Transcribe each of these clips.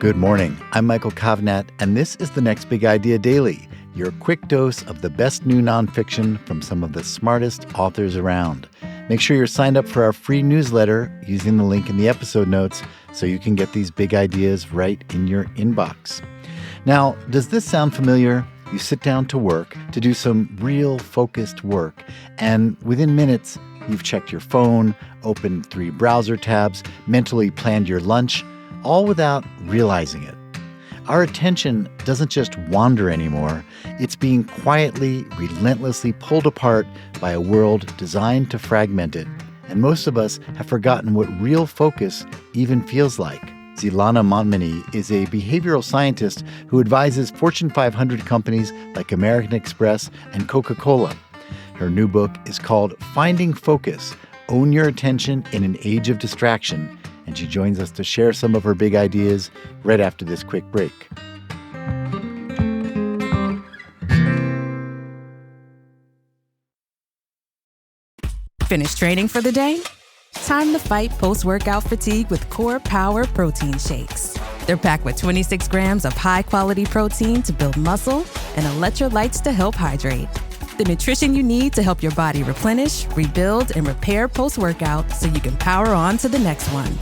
Good morning. I'm Michael Kovnat, and this is the Next Big Idea Daily, your quick dose of the best new nonfiction from some of the smartest authors around. Make sure you're signed up for our free newsletter using the link in the episode notes so you can get these big ideas right in your inbox. Now, does this sound familiar? You sit down to work to do some real focused work, and within minutes, you've checked your phone, opened 3 browser tabs, mentally planned your lunch, all without realizing it. Our attention doesn't just wander anymore. It's being quietly, relentlessly pulled apart by a world designed to fragment it. And most of us have forgotten what real focus even feels like. Zilana Montminy is a behavioral scientist who advises Fortune 500 companies like American Express and Coca-Cola. Her new book is called Finding Focus: Own Your Attention in an Age of Distraction. And she joins us to share some of her big ideas right after this quick break. Finished training for the day? Time to fight post-workout fatigue with Core Power Protein Shakes. They're packed with 26 grams of high-quality protein to build muscle and electrolytes to help hydrate. The nutrition you need to help your body replenish, rebuild, and repair post-workout so you can power on to the next one.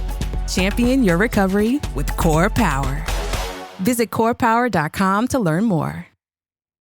Champion your recovery with Core Power. Visit corepower.com to learn more.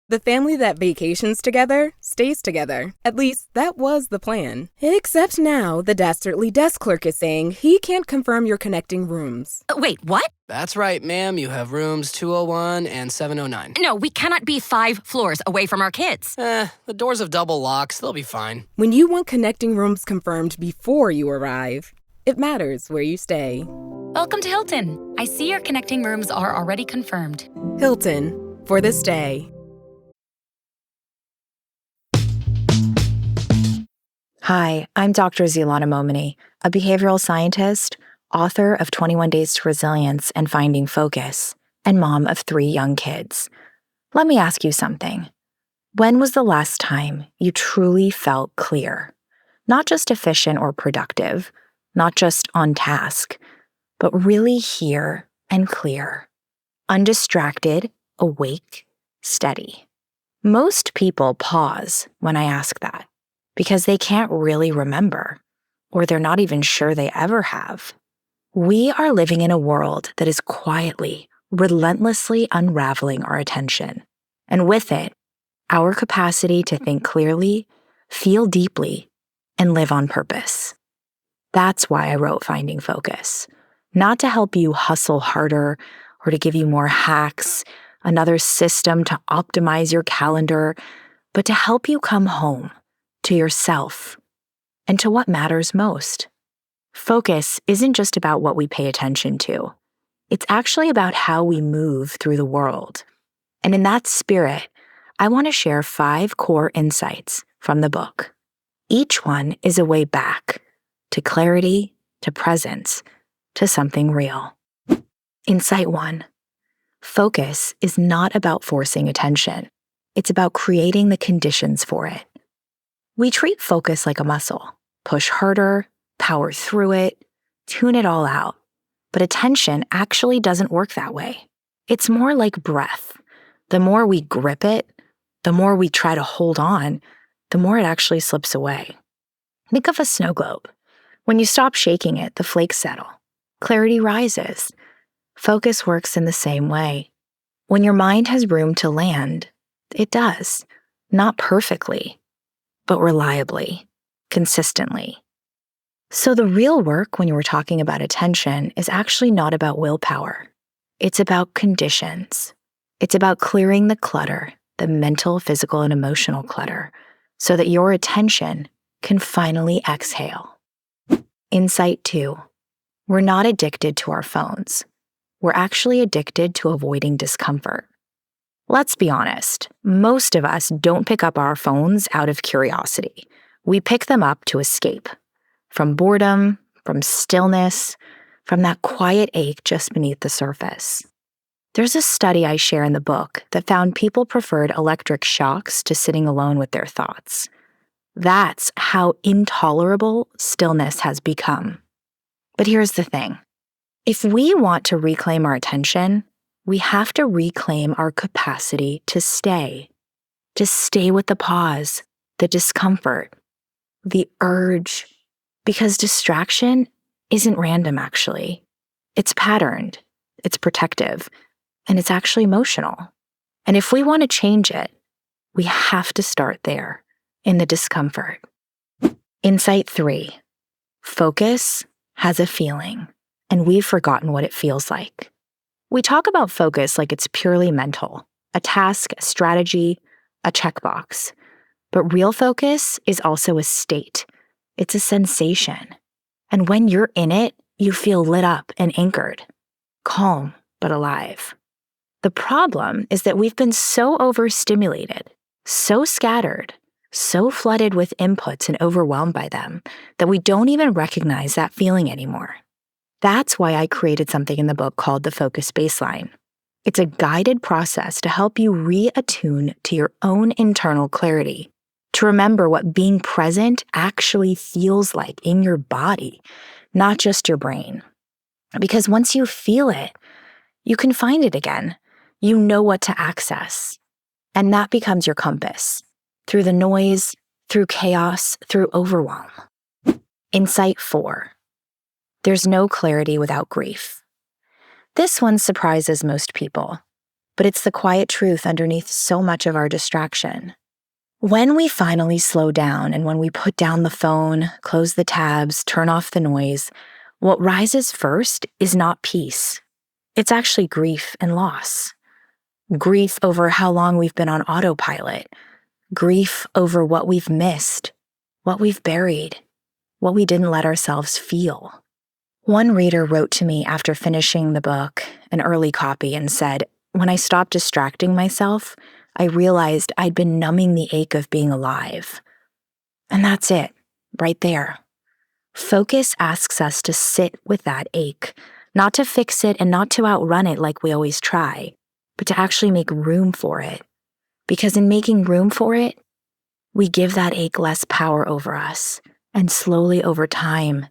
The family that vacations together stays together. At least, that was the plan. Except now, the dastardly desk clerk is saying he can't confirm your connecting rooms. Wait, what? That's right, ma'am. You have rooms 201 and 709. No, we cannot be 5 floors away from our kids. The doors have double locks. They'll be fine. When you want connecting rooms confirmed before you arrive, it matters where you stay. Welcome to Hilton. I see your connecting rooms are already confirmed. Hilton, for this day. Hi, I'm Dr. Zilana Montminy, a behavioral scientist, author of 21 Days to Resilience and Finding Focus, and mom of 3 young kids. Let me ask you something. When was the last time you truly felt clear? Not just efficient or productive, not just on task, but really here and clear, undistracted, awake, steady. Most people pause when I ask that because they can't really remember, or they're not even sure they ever have. We are living in a world that is quietly, relentlessly unraveling our attention, and with it, our capacity to think clearly, feel deeply, and live on purpose. That's why I wrote Finding Focus. Not to help you hustle harder or to give you more hacks, another system to optimize your calendar, but to help you come home to yourself and to what matters most. Focus isn't just about what we pay attention to. It's actually about how we move through the world. And in that spirit, I want to share 5 core insights from the book. Each one is a way back to clarity, to presence, to something real. Insight 1. Focus is not about forcing attention. It's about creating the conditions for it. We treat focus like a muscle. Push harder, power through it, tune it all out. But attention actually doesn't work that way. It's more like breath. The more we grip it, the more we try to hold on, the more it actually slips away. Think of a snow globe. When you stop shaking it, the flakes settle. Clarity rises. Focus works in the same way. When your mind has room to land, it does. Not perfectly, but reliably, consistently. So the real work when you were talking about attention is actually not about willpower. It's about conditions. It's about clearing the clutter, the mental, physical, and emotional clutter, so that your attention can finally exhale. Insight 2. We're not addicted to our phones. We're actually addicted to avoiding discomfort. Let's be honest, most of us don't pick up our phones out of curiosity. We pick them up to escape. From boredom, from stillness, from that quiet ache just beneath the surface. There's a study I share in the book that found people preferred electric shocks to sitting alone with their thoughts. That's how intolerable stillness has become. But here's the thing. If we want to reclaim our attention, we have to reclaim our capacity to stay with the pause, the discomfort, the urge, because distraction isn't random, actually. It's patterned, it's protective, and it's actually emotional. And if we want to change it, we have to start there, in the discomfort. Insight 3, focus has a feeling, and we've forgotten what it feels like. We talk about focus like it's purely mental, a task, a strategy, a checkbox. But real focus is also a state. It's a sensation. And when you're in it, you feel lit up and anchored, calm but alive. The problem is that we've been so overstimulated, so scattered, so flooded with inputs and overwhelmed by them that we don't even recognize that feeling anymore. That's why I created something in the book called the Focus Baseline. It's a guided process to help you reattune to your own internal clarity, to remember what being present actually feels like in your body, not just your brain. Because once you feel it, you can find it again. You know what to access. And that becomes your compass, through the noise, through chaos, through overwhelm. Insight 4. There's no clarity without grief. This one surprises most people, but it's the quiet truth underneath so much of our distraction. When we finally slow down and when we put down the phone, close the tabs, turn off the noise, what rises first is not peace. It's actually grief and loss. Grief over how long we've been on autopilot. Grief over what we've missed, what we've buried, what we didn't let ourselves feel. One reader wrote to me after finishing the book, an early copy, and said, "When I stopped distracting myself, I realized I'd been numbing the ache of being alive." And that's it, right there. Focus asks us to sit with that ache, not to fix it and not to outrun it like we always try, but to actually make room for it. Because in making room for it, we give that ache less power over us, and slowly over time,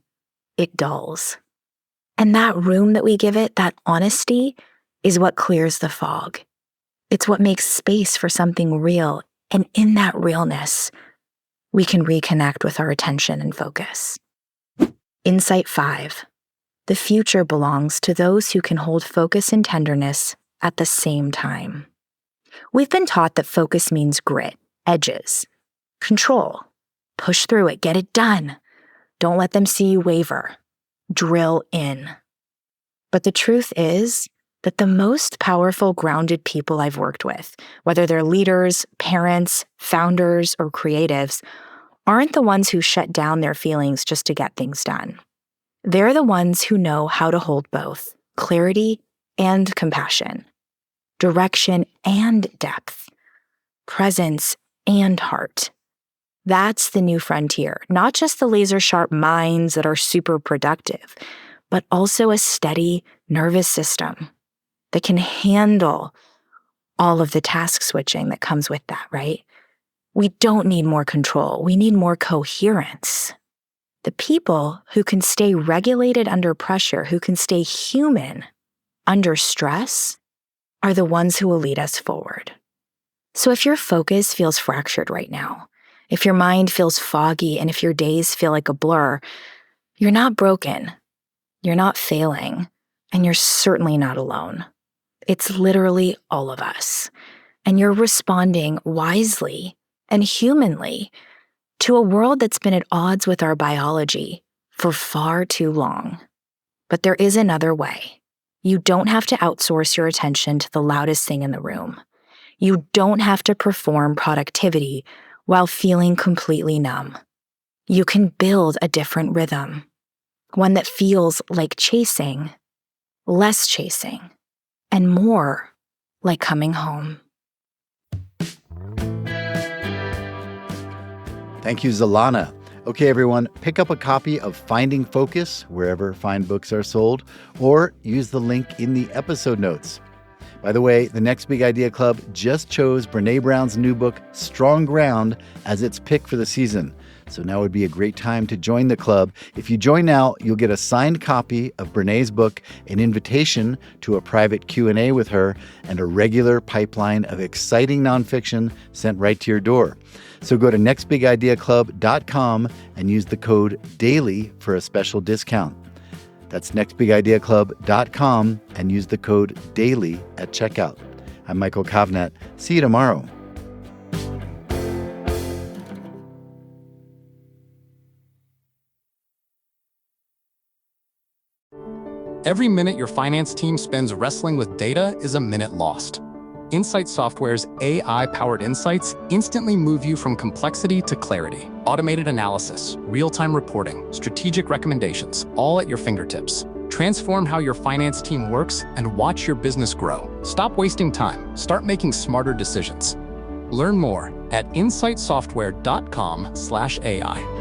it dulls. And that room that we give it, that honesty, is what clears the fog. It's what makes space for something real, and in that realness, we can reconnect with our attention and focus. Insight 5. The future belongs to those who can hold focus and tenderness at the same time. We've been taught that focus means grit, edges, control, push through it, get it done. Don't let them see you waver. Drill in. But the truth is that the most powerful, grounded people I've worked with, whether they're leaders, parents, founders, or creatives, aren't the ones who shut down their feelings just to get things done. They're the ones who know how to hold both clarity and compassion, direction and depth, presence and heart. That's the new frontier, not just the laser-sharp minds that are super productive, but also a steady nervous system that can handle all of the task switching that comes with that, right? We don't need more control. We need more coherence. The people who can stay regulated under pressure, who can stay human under stress, are the ones who will lead us forward. So if your focus feels fractured right now, if your mind feels foggy, and if your days feel like a blur, you're not broken, you're not failing, and you're certainly not alone. It's literally all of us. And you're responding wisely and humanly to a world that's been at odds with our biology for far too long. But there is another way. You don't have to outsource your attention to the loudest thing in the room. You don't have to perform productivity while feeling completely numb. You can build a different rhythm, one that feels like chasing, less chasing, and more like coming home. Thank you, Zalana. Okay, everyone, pick up a copy of Finding Focus wherever fine books are sold, or use the link in the episode notes. By the way, the Next Big Idea Club just chose Brené Brown's new book, Strong Ground, as its pick for the season. So now would be a great time to join the club. If you join now, you'll get a signed copy of Brené's book, an invitation to a private Q&A with her, and a regular pipeline of exciting nonfiction sent right to your door. So go to nextbigideaclub.com and use the code DAILY for a special discount. That's nextbigideaclub.com and use the code DAILY at checkout. I'm Michael Kovnat. See you tomorrow. Every minute your finance team spends wrestling with data is a minute lost. Insight Software's AI-powered insights instantly move you from complexity to clarity. Automated analysis, real-time reporting, strategic recommendations, all at your fingertips. Transform how your finance team works and watch your business grow. Stop wasting time. Start making smarter decisions. Learn more at insightsoftware.com/AI.